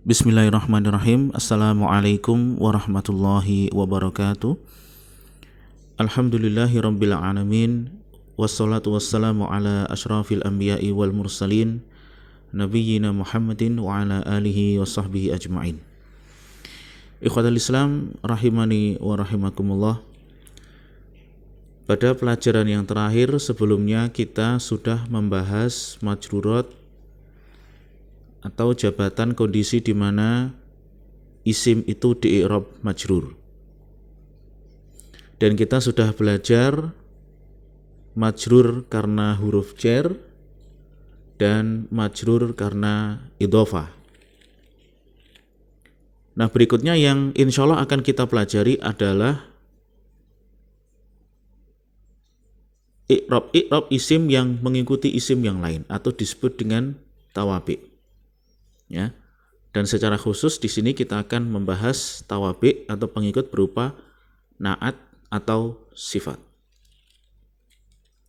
Bismillahirrahmanirrahim. Assalamualaikum warahmatullahi wabarakatuh. Alhamdulillahi rabbil alamin. Wassalatu wassalamu ala ashrafil anbiya'i wal mursalin nabiyyina Muhammadin wa ala alihi wa sahbihi ajma'in. Ikhwatal Islam rahimani wa rahimakumullah. Pada pelajaran yang terakhir sebelumnya kita sudah membahas majrurat atau jabatan kondisi di mana isim itu di-i'rab majrur. Dan kita sudah belajar majrur karena huruf jar dan majrur karena idhofah. Nah, berikutnya yang insya Allah akan kita pelajari adalah i'rab isim yang mengikuti isim yang lain atau disebut dengan tawabi. Ya. Dan secara khusus di sini kita akan membahas tawabi atau pengikut berupa na'at atau sifat.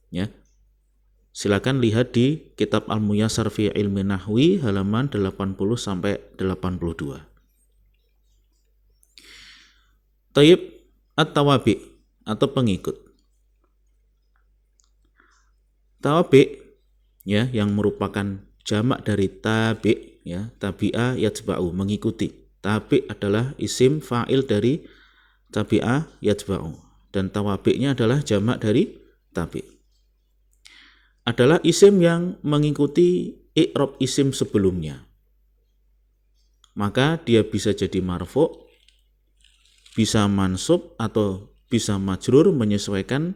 Ya. Silakan lihat di kitab Al-Muyassar fi Ilmi Nahwi halaman 80 sampai 82. Tayyib at-tawabi atau pengikut. Tawabi ya yang merupakan jamak dari tabi ya, tabi'a yatba'u, mengikuti. Tabi adalah isim fa'il dari tabi'a yatba'u dan tawabi'nya adalah jamak dari tabi. Adalah isim yang mengikuti i'rab isim sebelumnya. Maka dia bisa jadi marfu', bisa mansub atau bisa majrur menyesuaikan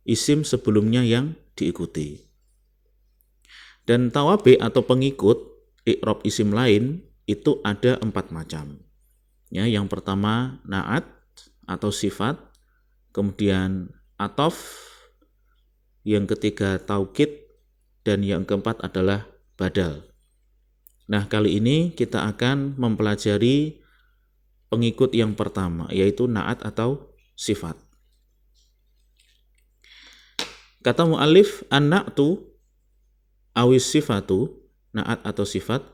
isim sebelumnya yang diikuti. Dan tawabi atau pengikut i'rab isim lain itu ada 4 macam. Ya, yang pertama na'at atau sifat, kemudian atof, yang ketiga taukid, dan yang keempat adalah badal. Nah, kali ini kita akan mempelajari pengikut yang pertama, yaitu na'at atau sifat. Kata mu'allif, an-na'tu awis sifatu, na'at atau sifat,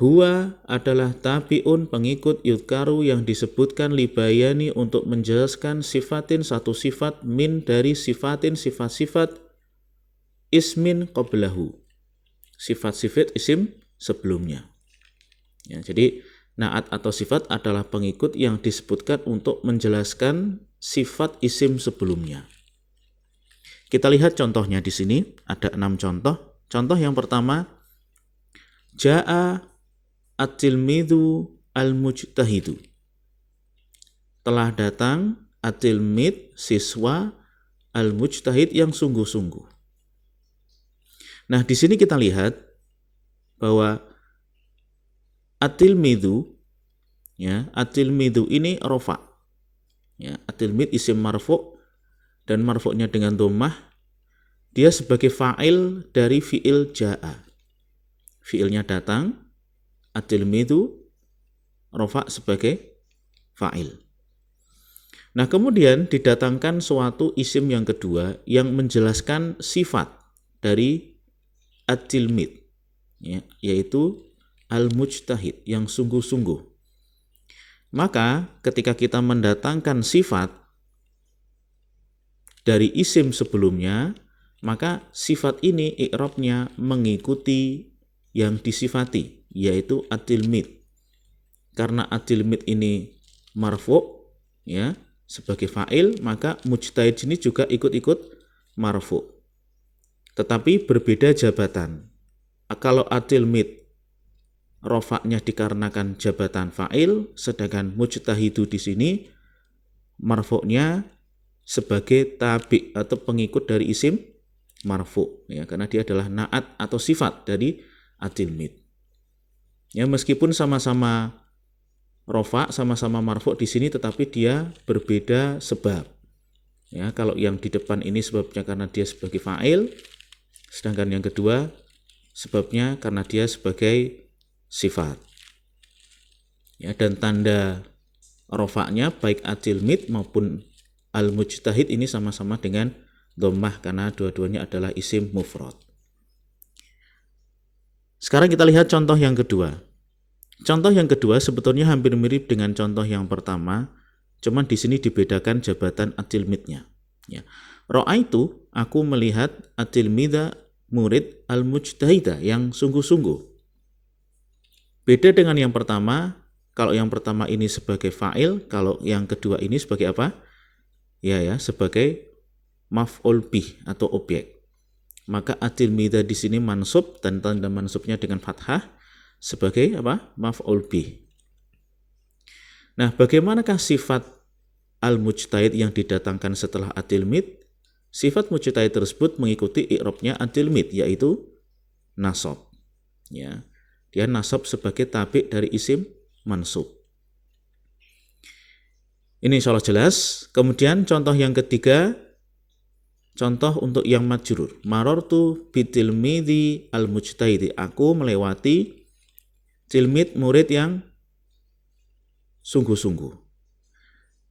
huwa adalah tabi'un pengikut yudkaru yang disebutkan libayani untuk menjelaskan sifatin satu sifat min dari sifatin sifat-sifat ismin qablahu, sifat-sifat isim sebelumnya. Ya, jadi na'at atau sifat adalah pengikut yang disebutkan untuk menjelaskan sifat isim sebelumnya. Kita lihat contohnya di sini, ada 6 contoh. Contoh yang pertama, Ja'a at-tilmidhu al-mujtahidu. Telah datang at-tilmid, siswa, al-mujtahid yang sungguh-sungguh. Nah, di sini kita lihat bahwa at-tilmidhu, ya, at-tilmidhu ini rofa. Ya, at-tilmid isim marfu' dan marfu'nya dengan dhammah. Dia sebagai fa'il dari fi'il ja'a. Fi'ilnya datang, at-tilmidhu, rofa sebagai fa'il. Nah, kemudian didatangkan suatu isim yang kedua yang menjelaskan sifat dari at-tilmid, ya, yaitu al-mujtahid, yang sungguh-sungguh. Maka ketika kita mendatangkan sifat dari isim sebelumnya, maka sifat ini i'rabnya mengikuti yang disifati, yaitu at-tilmid. Karena at-tilmid ini marfu' ya, sebagai fa'il, maka mujtahid ini juga ikut-ikut marfu'. Tetapi berbeda jabatan. Kalau at-tilmid rofaknya dikarenakan jabatan fa'il, sedangkan mujtahidu di sini marfu'nya sebagai tabi' atau pengikut dari isim marfu', ya, karena dia adalah na'at atau sifat dari at-tilmid. Ya, meskipun sama-sama rofa, sama-sama marfu' di sini, tetapi dia berbeda sebab. Ya, kalau yang di depan ini sebabnya karena dia sebagai fa'il, sedangkan yang kedua sebabnya karena dia sebagai sifat. Ya, dan tanda rofaknya baik at-tilmid maupun al-mujtahid ini sama-sama dengan dhammah karena dua-duanya adalah isim mufrad. Sekarang kita lihat contoh yang kedua. Contoh yang kedua sebetulnya hampir mirip dengan contoh yang pertama, cuman di sini dibedakan jabatan at-tilmidnya. Ya. Ra'aitu, aku melihat at-tilmidha murid al-mujtahida yang sungguh-sungguh. Beda dengan yang pertama, kalau yang pertama ini sebagai fa'il, kalau yang kedua ini sebagai apa? Ya, sebagai maf'ul bih atau objek. Maka at-tilmidha di sini mansub dan tanda mansubnya dengan fathah sebagai apa? Maf'ul bih. Nah, bagaimanakah sifat al-mujtahid yang didatangkan setelah at-tilmid? Sifat mujtahid tersebut mengikuti i'rabnya at-tilmid, yaitu nasab. Ya. Dia nasab sebagai tabi' dari isim mansub. Ini insyaallah jelas. Kemudian contoh yang ketiga, contoh untuk yang majrur. Marartu bitilmidhi al-mujtahidi. Aku melewati tilmid murid yang sungguh-sungguh.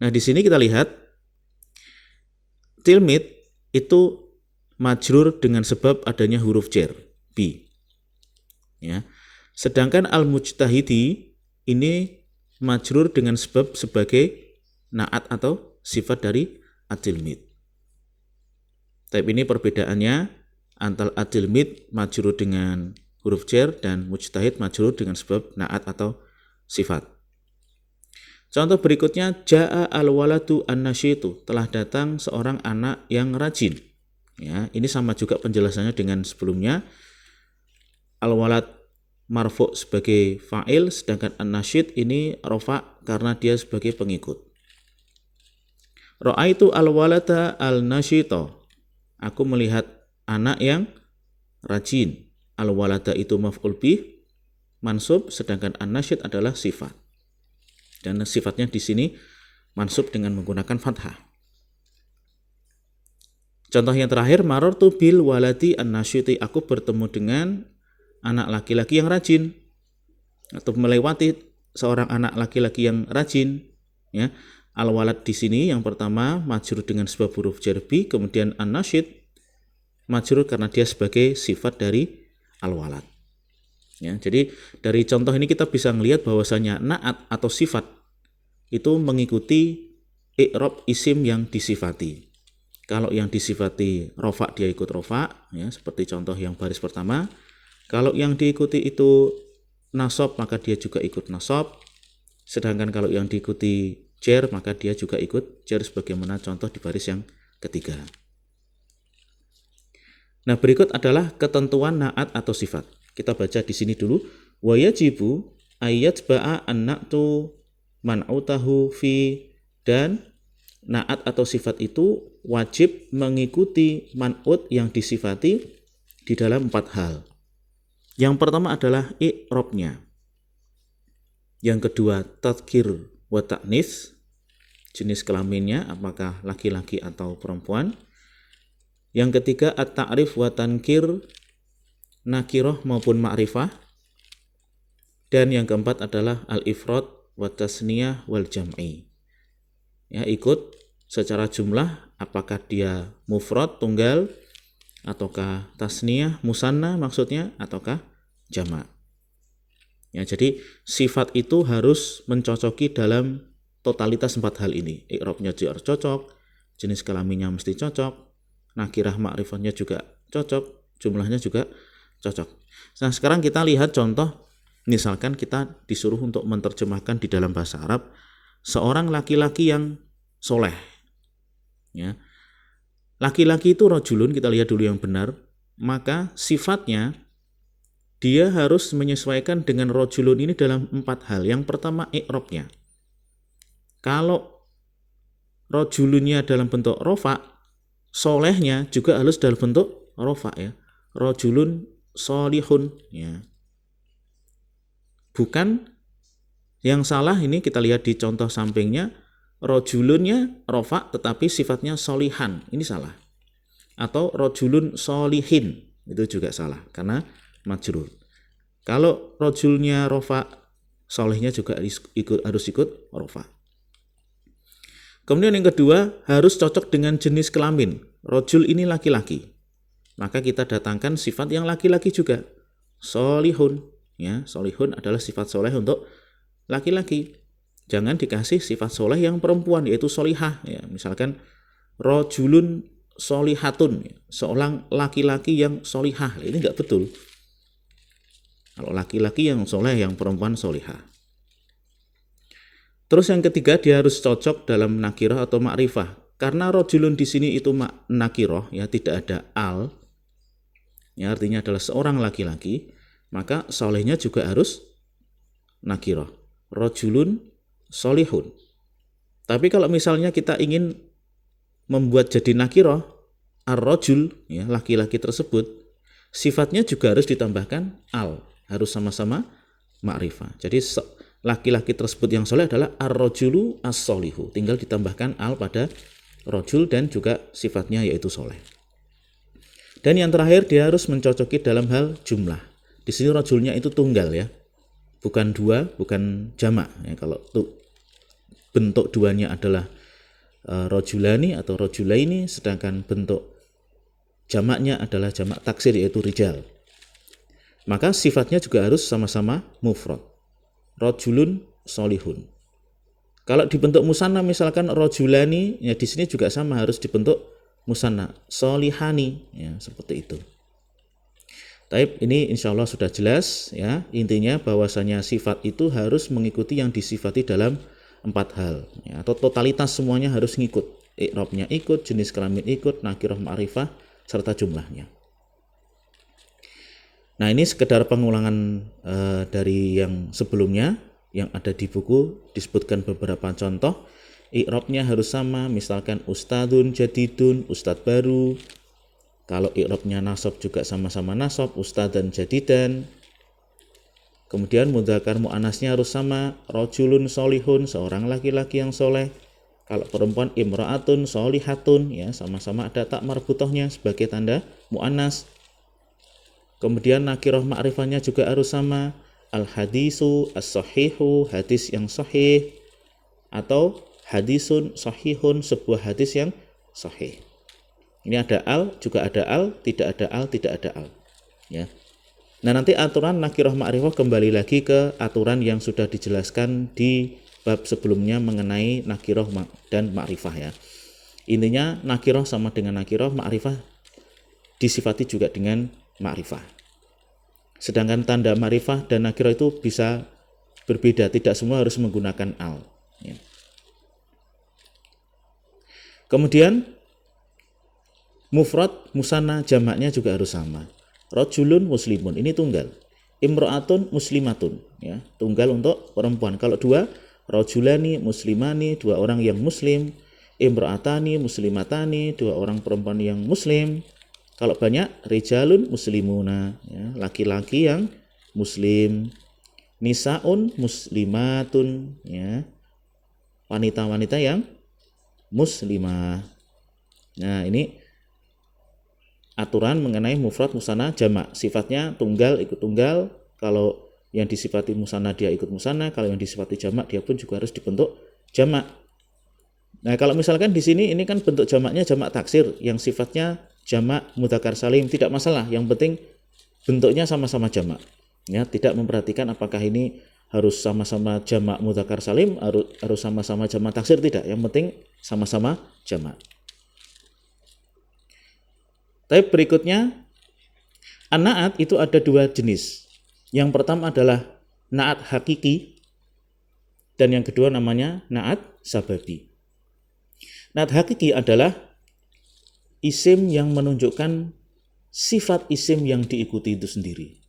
Nah, di sini kita lihat tilmid itu majrur dengan sebab adanya huruf jar bi. Ya. Sedangkan al-mujtahidi ini majrur dengan sebab sebagai na'at atau sifat dari at-tilmid. Tapi ini perbedaannya antara at-tilmid majrur dengan huruf jar dan mujtahid majrur dengan sebab na'at atau sifat. Contoh berikutnya, ja'a al-waladu an-nasyitu, telah datang seorang anak yang rajin. Ya, ini sama juga penjelasannya dengan sebelumnya. Al-walad marfu' sebagai fa'il, sedangkan an-nasyid ini rofa' karena dia sebagai pengikut. Ra'aitu al-walada al-nasyita, aku melihat anak yang rajin. Al-walada itu maf'ul bih mansub, sedangkan an-nasyid adalah sifat. Dan sifatnya di sini mansub dengan menggunakan fathah. Contoh yang terakhir, marartu bil waladi an-nasyiti, aku bertemu dengan anak laki-laki yang rajin, atau melewati seorang anak laki-laki yang rajin. Ya, al-walad di sini yang pertama majrur dengan sebab huruf jar bi, kemudian an-nasyid majrur karena dia sebagai sifat dari al-walad. Ya, jadi dari contoh ini kita bisa melihat bahwasanya na'at atau sifat itu mengikuti i'rab isim yang disifati. Kalau yang disifati rofa, dia ikut rofa, ya, seperti contoh yang baris pertama. Kalau yang diikuti itu nasab, maka dia juga ikut nasab. Sedangkan kalau yang diikuti jar, maka dia juga ikut jar sebagaimana contoh di baris yang ketiga. Nah, berikut adalah ketentuan na'at atau sifat. Kita baca di sini dulu. Wa yajibu ayyatba'a an-na'tu man'utahu fi, dan na'at atau sifat itu wajib mengikuti man'ut yang disifati di dalam 4 hal. Yang pertama adalah i'rabnya. Yang kedua tadhkir wa ta'nis, jenis kelaminnya apakah laki-laki atau perempuan. Yang ketiga at-ta'rif wa tankir, nakirah maupun ma'rifah. Dan yang keempat adalah al-ifrad wa tasniyah wal jam'i. Ya, ikut secara jumlah apakah dia mufrad tunggal ataukah tasniyah musanna maksudnya ataukah jamak. Ya, jadi sifat itu harus mencocoki dalam totalitas 4 hal ini. I'rabnya harus cocok, jenis kelaminnya mesti cocok, nakirah ma'rifatnya juga cocok, jumlahnya juga cocok. Nah, sekarang kita lihat contoh, misalkan kita disuruh untuk menerjemahkan di dalam bahasa Arab seorang laki-laki yang soleh. Ya. Laki-laki itu rajulun, kita lihat dulu yang benar, maka sifatnya dia harus menyesuaikan dengan rajulun ini dalam 4 hal. Yang pertama i'rabnya. Kalau rajulunnya dalam bentuk rofa, solehnya juga harus dalam bentuk rofa, ya. Rajulun solihun, ya. Bukan yang salah ini kita lihat di contoh sampingnya, rajulunnya rofa tetapi sifatnya solihan, ini salah. Atau rajulun solihin, itu juga salah karena majrur. Kalau rajulnya rofa, solehnya juga harus ikut rofa. Kemudian yang kedua, harus cocok dengan jenis kelamin. Rajul ini laki-laki, maka kita datangkan sifat yang laki-laki juga, solihun, ya. Solihun adalah sifat soleh untuk laki-laki. Jangan dikasih sifat soleh yang perempuan, yaitu solihah, ya. Misalkan rojulun solihatun, ya. Seorang laki-laki yang solihah, ini enggak betul. Kalau laki-laki yang soleh, yang perempuan solihah. Terus yang ketiga, dia harus cocok dalam nakirah atau ma'rifah. Karena rojulun di sini itu nakirah, ya, tidak ada al, ya, artinya adalah seorang laki-laki, maka solehnya juga harus nakirah. Rojulun solihun. Tapi kalau misalnya kita ingin membuat jadi nakirah, ar-rojul, ya, laki-laki tersebut, sifatnya juga harus ditambahkan al, harus sama-sama ma'rifah. Jadi laki-laki tersebut yang soleh adalah ar-rojulu as-solihu, tinggal ditambahkan al pada rojul dan juga sifatnya yaitu soleh. Dan yang terakhir, dia harus mencocoki dalam hal jumlah. Di sini rojulnya itu tunggal, ya, bukan dua, bukan jamak, ya. Kalau bentuk duanya adalah rojulani atau rojulaini, sedangkan bentuk jamaknya adalah jamak taksir yaitu rijal, maka sifatnya juga harus sama-sama mufrad. Rojulun solihun. Kalau dibentuk musanna misalkan rojulani, ya di sini juga sama harus dibentuk musanna solihani, ya, seperti itu. Taib, ini insya Allah sudah jelas, ya. Intinya bahwasanya sifat itu harus mengikuti yang disifati dalam 4 hal, ya, atau totalitas semuanya harus ngikut. I'rabnya ikut, jenis kelamin ikut, nakirah ma'rifah serta jumlahnya. Nah, ini sekedar pengulangan dari yang sebelumnya yang ada di buku, disebutkan beberapa contoh. I'rabnya harus sama, misalkan ustadun jadidun, ustad baru. Kalau i'rabnya nasab juga sama-sama nasab, ustadan jadidan. Kemudian mudzakkar muannasnya harus sama, rojulun solihun, seorang laki-laki yang soleh. Kalau perempuan imra'atun solihatun, ya, sama-sama ada tak marbutohnya sebagai tanda muannas. Kemudian nakirah ma'rifahnya juga harus sama, al-hadisu as-sahihu, hadis yang sahih, atau hadisun sahihun, sebuah hadis yang sahih. Ini ada al, juga ada al, tidak ada al, tidak ada al, ya. Nah, nanti aturan nakirah ma'rifah kembali lagi ke aturan yang sudah dijelaskan di bab sebelumnya mengenai nakirah dan ma'rifah, ya. Intinya nakirah sama dengan nakirah, ma'rifah disifati juga dengan ma'rifah. Sedangkan tanda ma'rifah dan nakirah itu bisa berbeda, tidak semua harus menggunakan al, ya. Kemudian mufrad, musanna, jamaknya juga harus sama. Rojulun muslimun, ini tunggal. Imro'atun muslimatun, ya, tunggal untuk perempuan. Kalau dua, rojulani muslimani, dua orang yang muslim. Imro'atani muslimatani, dua orang perempuan yang muslim. Kalau banyak, rijalun muslimuna, ya, laki-laki yang muslim. Nisaun muslimatun, ya, wanita-wanita yang muslimah. Nah, ini aturan mengenai mufrad, musanna, jamak. Sifatnya tunggal ikut tunggal. Kalau yang disifati musanna dia ikut musanna, kalau yang disifati jamak dia pun juga harus dibentuk jamak. Nah, kalau misalkan di sini ini kan bentuk jamaknya jamak taksir yang sifatnya jamak mudzakkar salim, tidak masalah. Yang penting bentuknya sama-sama jamak. Ya, tidak memperhatikan apakah ini harus sama-sama jamak mudzakkar salim, harus sama-sama jamak taksir, tidak. Yang penting sama-sama jamak. Tapi berikutnya, an-na'at itu ada dua jenis. Yang pertama adalah na'at hakiki, dan yang kedua namanya na'at sababi. Na'at hakiki adalah isim yang menunjukkan sifat isim yang diikuti itu sendiri.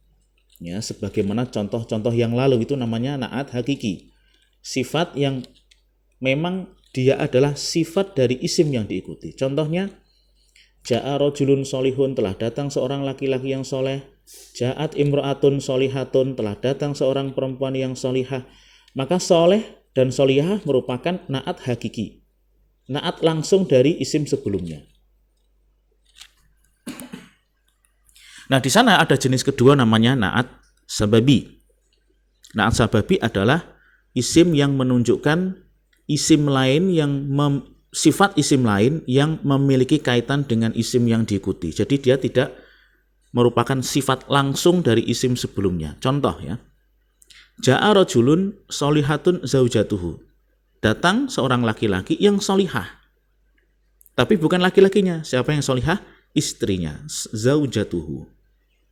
Ya, sebagaimana contoh-contoh yang lalu itu namanya na'at hakiki. Sifat yang memang dia adalah sifat dari isim yang diikuti. Contohnya, ja'a rojulun solihun, telah datang seorang laki-laki yang soleh. Ja'at imro'atun solihatun, telah datang seorang perempuan yang solihah. Maka soleh dan solihah merupakan na'at hakiki. Na'at langsung dari isim sebelumnya. Nah, di sana ada jenis kedua namanya na'at sababi. Na'at sababi adalah isim yang menunjukkan isim lain yang sifat isim lain yang memiliki kaitan dengan isim yang diikuti. Jadi dia tidak merupakan sifat langsung dari isim sebelumnya. Contoh ya. Ja'a rajulun sholihatun zaujatuhu. Datang seorang laki-laki yang solihah. Tapi bukan laki-lakinya. Siapa yang solihah? Istrinya. Zaujatuhu.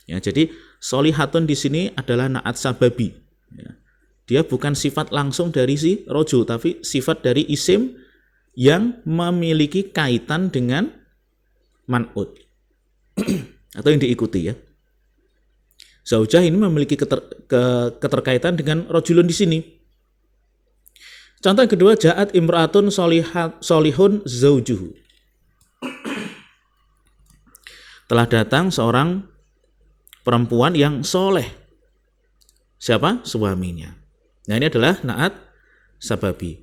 Ya, jadi sholihatun di sini adalah na'at sababi. Ya. Dia bukan sifat langsung dari si rojul, tapi sifat dari isim yang memiliki kaitan dengan man'ut. Atau yang diikuti ya. Zaujah ini memiliki keterkaitan dengan rojulun di sini. Contoh yang kedua, ja'at imra'atun solihun zaujuhu. Telah datang seorang perempuan yang soleh. Siapa? Suaminya. Nah, ini adalah na'at sababi.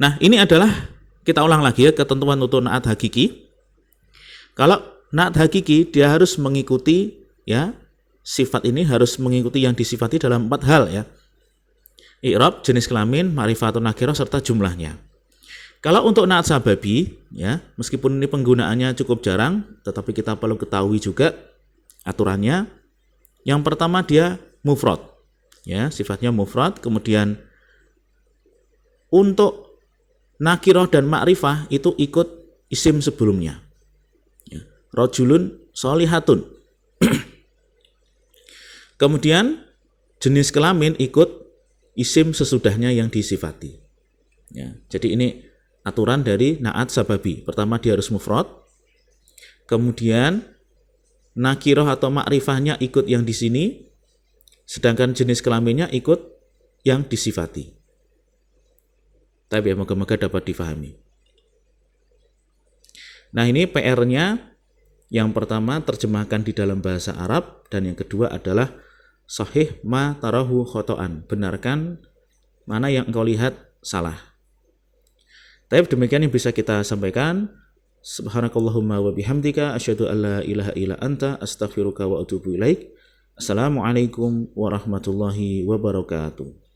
Nah, ini adalah, kita ulang lagi ya, ketentuan untuk na'at hakiki. Kalau na'at hakiki, dia harus mengikuti ya, sifat ini harus mengikuti yang disifati dalam 4 hal ya. I'rab, jenis kelamin, ma'rifatun nakirah serta jumlahnya. Kalau untuk na'at sababi ya, meskipun ini penggunaannya cukup jarang, tetapi kita perlu ketahui juga aturannya. Yang pertama dia mufrad. Ya, sifatnya mufrad, kemudian untuk nakirah dan ma'rifah itu ikut isim sebelumnya. Ya, rajulun sholihatun. Kemudian jenis kelamin ikut isim sesudahnya yang disifati. Ya, jadi ini aturan dari na'at sababi. Pertama dia harus mufrad. Kemudian nakirah atau ma'rifahnya ikut yang di sini. Sedangkan jenis kelaminnya ikut yang disifati. Tapi ya, moga-moga dapat difahami. Nah, ini PR-nya. Yang pertama terjemahkan di dalam bahasa Arab, dan yang kedua adalah sahih ma tarahu khoto'an. Benarkan mana yang engkau lihat salah. Tapi demikian yang bisa kita sampaikan. Subhanakallahumma wa bihamdika asyhadu an la ilaha illa anta astaghfiruka wa atubu ilaik. Assalamualaikum warahmatullahi wabarakatuh.